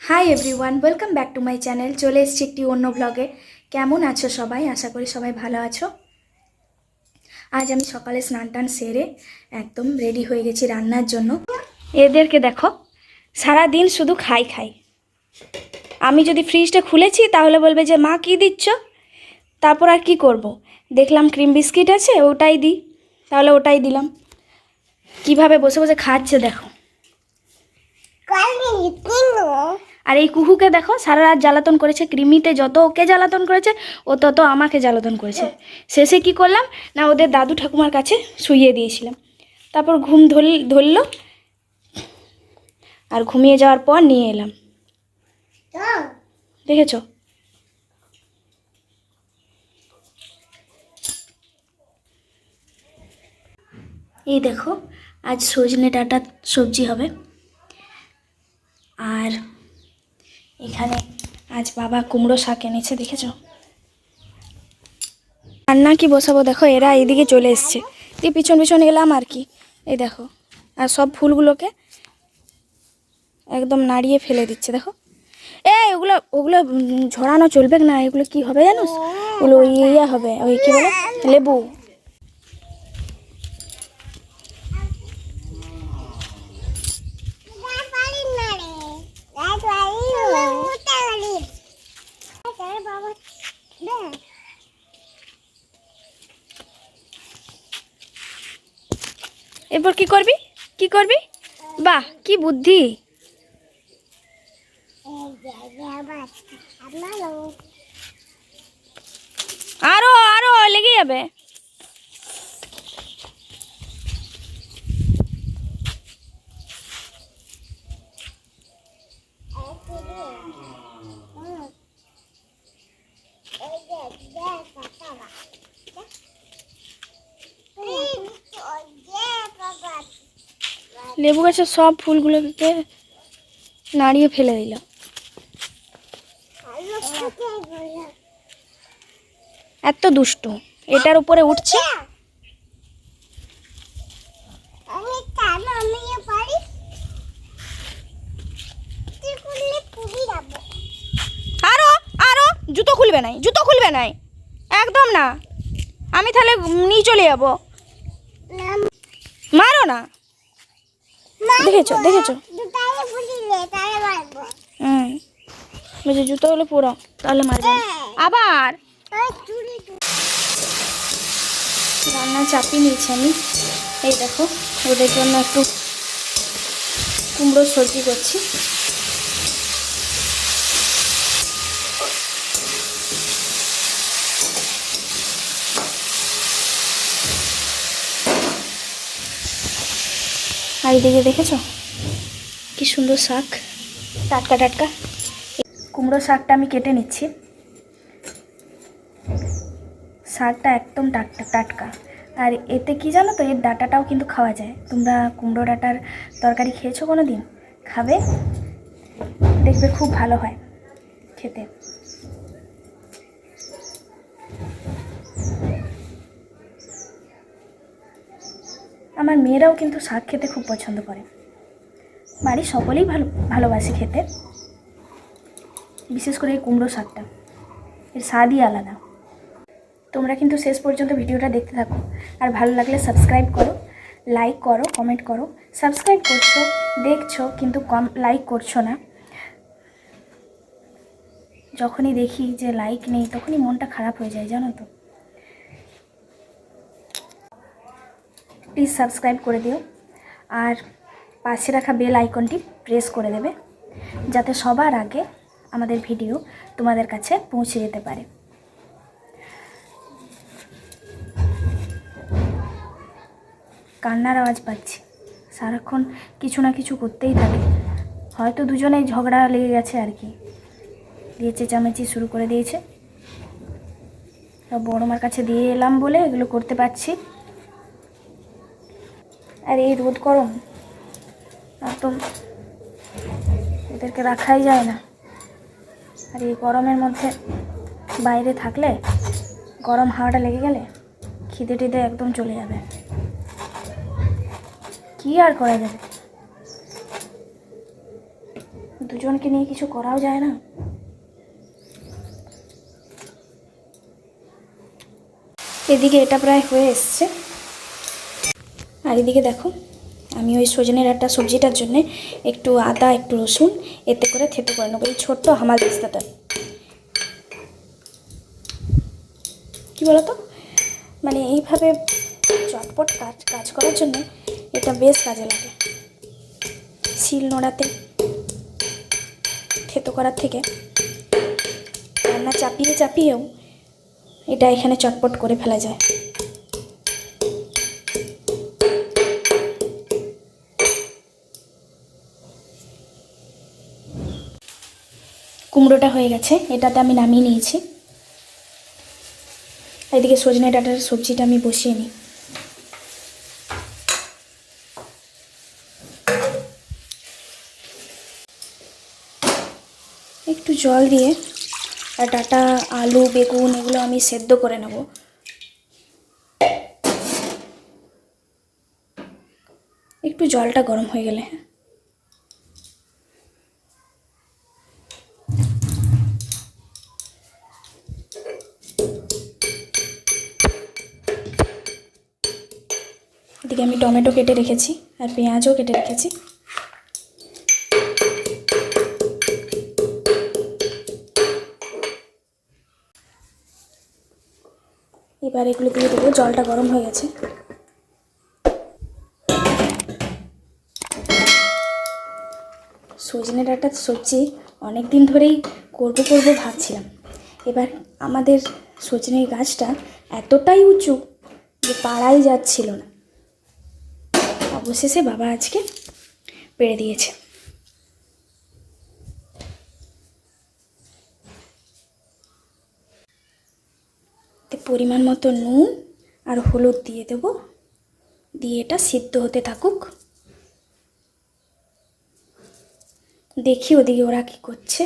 Hi everyone, welcome back to my channel. চলে এসেছি একটি অন্য ব্লগে। কেমন আছো সবাই? আশা করি সবাই ভালো আছো। আজ আমি সকালে স্নান টান সেরে একদম রেডি হয়ে গেছি রান্নার জন্য। এদেরকে দেখো, সারা দিন শুধু খাই খাই। আমি যদি ফ্রিজটা খুলেছি তাহলে বলবে যে মা কী দিচ্ছ। তারপর আর কি করব, দেখলাম ক্রিম বিস্কিট আছে, ওটাই দিই, তাহলে ওটাই দিলাম। কিভাবে বসে বসে খাচ্ছে দেখো। আর এই কুহুকে দেখো, সারা রাত জ্বালাতন করেছে। কৃমিতে যত ওকে জ্বালাতন করেছে ও তত আমাকে জ্বালাতন করেছে। শেষে কি করলাম না, ওদের দাদু ঠাকুমার কাছে শুইয়ে দিয়েছিলাম। তারপর ঘুম ধরলো, আর ঘুমিয়ে যাওয়ার পর নিয়ে এলাম। দেখেছো? এই দেখো, আজ সজনে ডাঁটা সবজি হবে। আর এখানে আজ বাবা কুমড়ো শাক এনেছে, দেখেছো? রান্না কি বসাবো দেখো, এরা এইদিকে চলে এসছে, দিয়ে পিছন পিছন এলাম আর কি। এই দেখো, আর সব ফুলগুলোকে একদম নাড়িয়ে ফেলে দিচ্ছে দেখো। ওগুলো ওগুলো ঝরানো চলবে না, এগুলো কি হবে জানো? ওগুলো ইয়ে হবে, ওই কি বলে, লেবু। এরপর কি করবি, কি করবি? বাহ, কি বুদ্ধি! আরো আরো লেগে যাবে। লেবু গাছের সব ফুলগুলোকে নাড়িয়ে ফেলে দিল। এত দুষ্টু, এটার উপরে উঠছে। আরো আরো জুতো খুলবে নাই, জুতো খুলবে নাই, একদম না। আমি তাহলে নিয়ে চলে যাবো। মারো না, দেখেছো দেখেছো? বুঝে জুতো হলো পুরো, তাহলে মারবে না। আবার রান্না চাপিয়ে নিয়েছি আমি। এই দেখো, ওদের জন্য একটু কুমড়ো সবজি করছি। আর এদিকে দেখেছো কি সুন্দর শাক, টাটকা টাটকা। কুমড়ো শাকটা আমি কেটে নিচ্ছি। শাকটা একদম টাটকা টাটকা। আর এতে কি জানো তো, এর ডাঁটাটাও কিন্তু খাওয়া যায়। তোমরা কুমড়ো ডাঁটার তরকারি খেয়েছো কোনো দিন? খাবে, দেখবে খুব ভালো হয় খেতে। আমার মেয়েরাও কিন্তু শাক খেতে খুব পছন্দ করে। বাড়ির সকলেই ভালোবাসে খেতে, বিশেষ করে এই কুমড়ো শাকটা, এর স্বাদই আলাদা। তোমরা কিন্তু শেষ পর্যন্ত ভিডিওটা দেখতে থাকো। আর ভালো লাগলে সাবস্ক্রাইব করো, লাইক করো, কমেন্ট করো। সাবস্ক্রাইব করছো, দেখছো, কিন্তু লাইক করছো না। যখনই দেখি যে লাইক নেই তখনই মনটা খারাপ হয়ে যায়, জানো তো। প্লিজ সাবস্ক্রাইব করে দিও, আর পাশে রাখা বেল আইকনটি প্রেস করে দেবে, যাতে সবার আগে আমাদের ভিডিও তোমাদের কাছে পৌঁছে যেতে পারে। কান্নার আওয়াজ পাচ্ছি, সারাক্ষণ কিছু না কিছু করতেই থাকে। হয়তো দুজনেই ঝগড়া লেগে গেছে আর কি, দিয়ে চেঁচামেচি শুরু করে দিয়েছে। বড় মার কাছে দিয়ে এলাম বলে এগুলো করতে পারছি। আর এই রোদ গরম, একদম এদেরকে রাখাই যায় না। আর এই গরমের মধ্যে বাইরে থাকলে গরম হাওয়াটা লেগে গেলে খিদে টিদে একদম চলে যাবে। কি আর করা যাবে, দুজনকে নিয়ে কিছু করাও যায় না। এদিকে এটা প্রায় হয়ে এসছে। আর এদিকে দেখো আমি ওই সজনে ডাঁটা সবজিটার জন্যে একটু আদা একটু রসুন এতে করে থেতো করে নেবো, এই ছোট্ট হামাল দিস্তাটা। কী বলতো, মানে এইভাবে চটপট কাজ করার জন্য এটা বেশ কাজে লাগে। শিল নোড়াতে থেতো করার থেকে রান্না চাপিয়েও এটা এখানে চটপট করে ফেলা যায়। কুমড়োটা হয়ে গেছে, এটাতে আমি নামিয়ে নিয়েছি। এদিকে সজনে ডাঁটার সবজিটা আমি বসিয়ে নিই। একটু জল দিয়ে আর ডাঁটা আলু বেগুন এগুলো আমি সেদ্ধ করে নেব। একটু জলটা গরম হয়ে গেলে এদিকে আমি টমেটো কেটে রেখেছি আর পেঁয়াজও কেটে রেখেছি। এবার এগুলো দিয়ে দেবো, জলটা গরম হয়ে গেছে। সজনে ডাঁটার সবজি অনেক দিন ধরেই করবো ভাবছিলাম। এবার আমাদের সজনের গাছটা এতটাই উঁচু যে পাড়াই যাচ্ছিল না, অবশেষে বাবা আজকে পেড়ে দিয়েছে। পরিমাণ মতো নুন আর হলুদ দিয়ে দেব, দিয়ে এটা সিদ্ধ হতে থাকুক। দেখি ওদিকে ওরা কি করছে।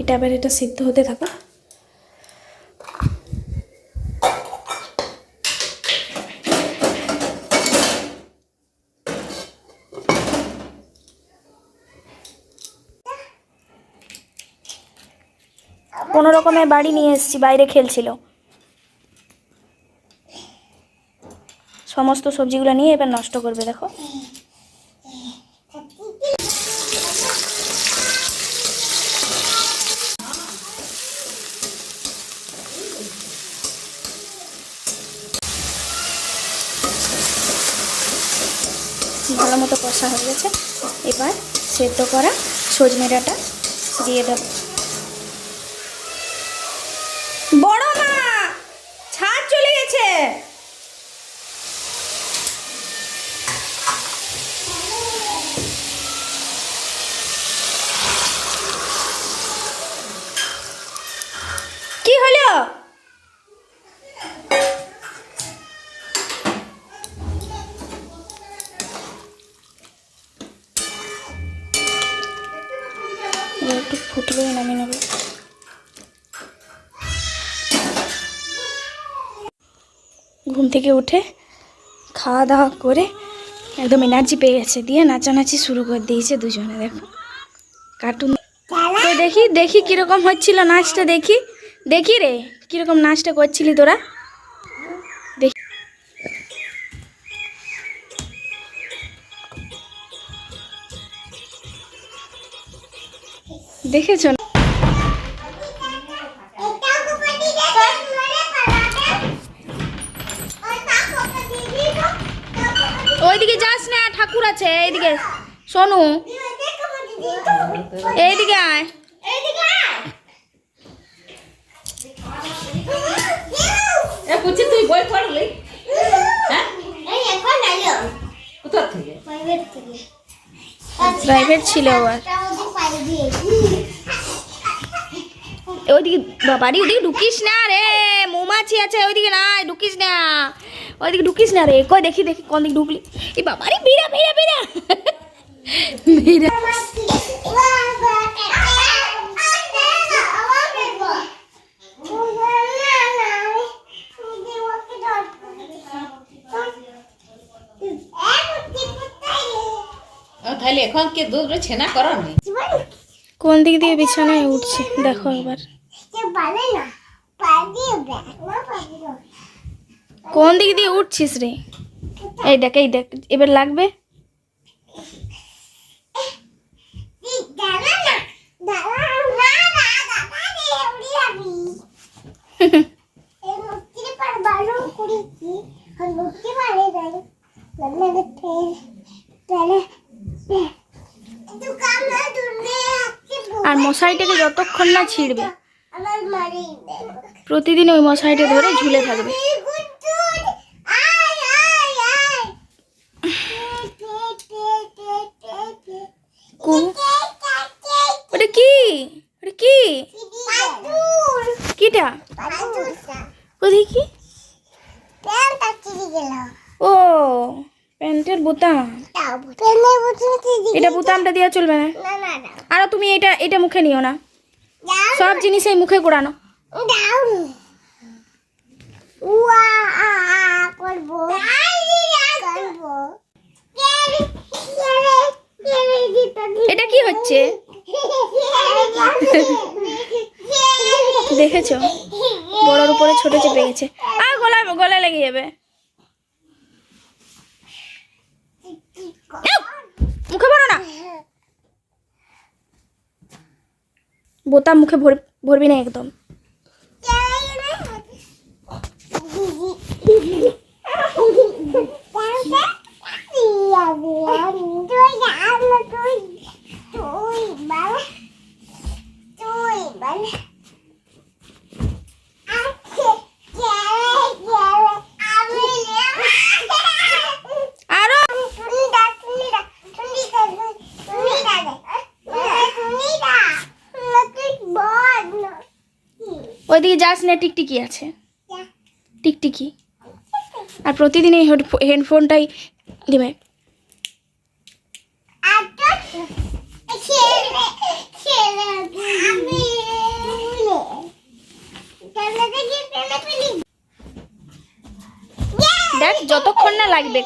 এটা আবার এটা সিদ্ধ হতে থাকুক। কোনো রকমের বাড়ি নিয়ে এসেছি, বাইরে খেলছিল। সমস্ত সবজিগুলো নিয়ে এবার নষ্ট করবে, দেখো। ভালো মতো কষা হয়ে গেছে, এবার সেদ্ধ করা সজনে ডাঁটা দিয়ে দেব। বড় মা ছাদ চলে গেছে। কি হলো? একটু ফুটলে নামিয়ে নেব। ঘুম থেকে উঠে খাওয়া দাওয়া করে একদম এনার্জি পেয়ে গেছে, দিয়ে নাচানাচি শুরু করে দিয়েছে দুজনে। দেখো কার্টুন তো দেখি দেখি কীরকম হচ্ছিল নাচটা, দেখি দেখি রে কীরকম নাচটা করছিলি তোরা, দেখি। দেখেছ না? ওইদিকে যাস না, ঠাকুর আছে এইদিকে। শোনু এইদিকে আয়। তুই বই পড়লি? প্রাইভেট ছিল আবার। ওইদিকে বাবারি, ওদিকে ঢুকিস না রে, মৌমাছি মাছি আছে, ওইদিকে না ঢুকিস না, ওইদিকে ঢুকিস না রে। কই দেখি দেখি কোন দিকে ঢুকলি। এই বাবা রে, বিড়া বিড়া বিড়া বিড়া। তাহলে এখন কে দুধ ছেনা করো নি? কোন দিক দিয়ে বিছানায় উঠছে দেখো একবার। কোন দিক দিয়ে উঠছিস রে? এই দেখ এই দেখ, এবার লাগবে। আর মশারিটাকে যতক্ষণ না ছিঁড়বে, প্রতিদিন ওই মশারিটা ধরে ঝুলে থাকবে। ওটা কি? ওটা কি? কিটা? ও দেখি। ও প্যান্টের বোতাম। এটা বোতামটা দেওয়া চলবে না। আর তুমি এটা এটা মুখে নিও না, সব জিনিসই মুখে ঘোরানো। এটা কি হচ্ছে দেখেছো? বড়র উপরে ছোট চেপে গেছে। আর গলায় লেগে যাবে। মুখে ভরো না, বোতাম মুখে ভরবি না একদম। ওইদিকে যাস না, টিকটিকি আছে, টিকটিকি। আর প্রতিদিন এই হেডফোনটাই দিবে। দেখ যতক্ষণ না লাগবে।